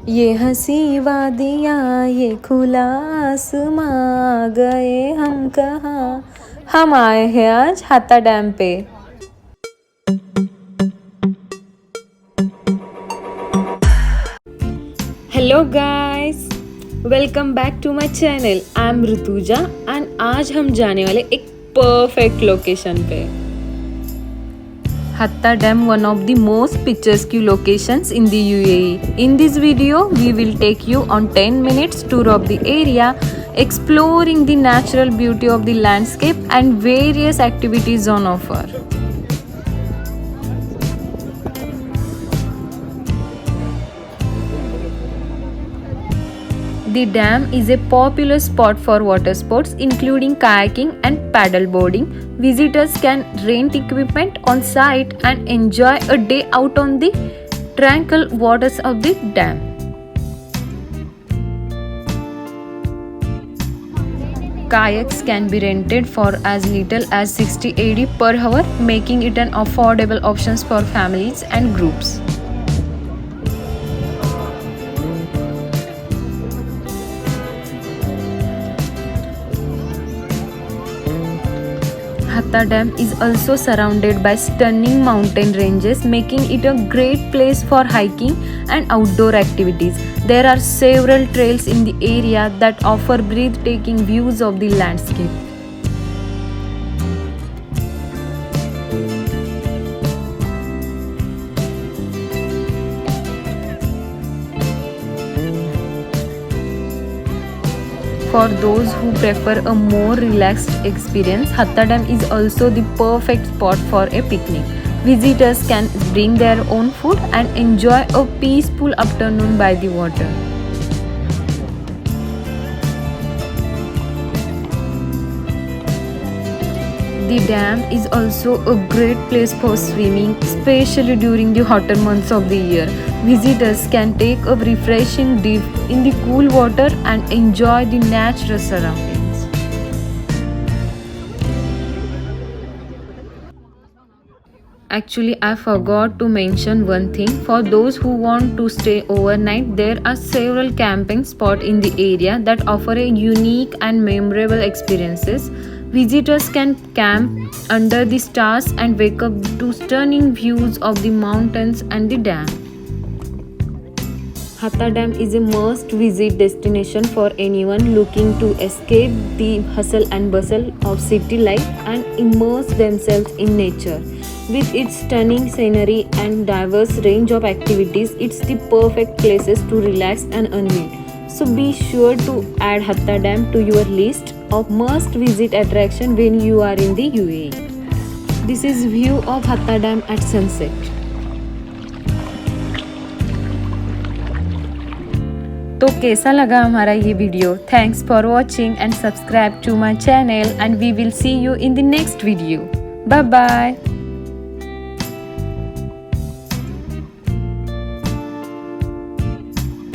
ये हंसी वादियाँ ये खुला आसमां गए हम कहाँ। हम आए हैं आज हाता डैम पे। Hello guys, welcome back to my channel. I am Rutuja and आज हम जाने वाले एक परफेक्ट लोकेशन पे। Hatta Dam, one of the most picturesque locations in the UAE. In this video, we will take you on 10 minutes tour of the area, exploring the natural beauty of the landscape and various activities on offer. The dam is a popular spot for water sports including kayaking and paddleboarding. Visitors can rent equipment on site and enjoy a day out on the tranquil waters of the dam. Kayaks can be rented for as little as 60 AD per hour, making it an affordable option for families and groups. Hatta Dam is also surrounded by stunning mountain ranges, making it a great place for hiking and outdoor activities. There are several trails in the area that offer breathtaking views of the landscape. For those who prefer a more relaxed experience, Hatta Dam is also the perfect spot for a picnic. Visitors can bring their own food and enjoy a peaceful afternoon by the water. The dam is also a great place for swimming, especially during the hotter months of the year. Visitors can take a refreshing dip in the cool water and enjoy the natural surroundings. Actually, I forgot to mention one thing. For those who want to stay overnight, there are several camping spots in the area that offer a unique and memorable experiences. Visitors can camp under the stars and wake up to stunning views of the mountains and the dam. Hatta Dam is a must-visit destination for anyone looking to escape the hustle and bustle of city life and immerse themselves in nature. With its stunning scenery and diverse range of activities, it's the perfect places to relax and unwind. So be sure to add Hatta Dam to your list of must-visit attraction when you are in the UAE. This is view of Hatta Dam at sunset. तो कैसा लगा हमारा ये video? Thanks for watching and subscribe to my channel and we will see you in the next video. Bye bye.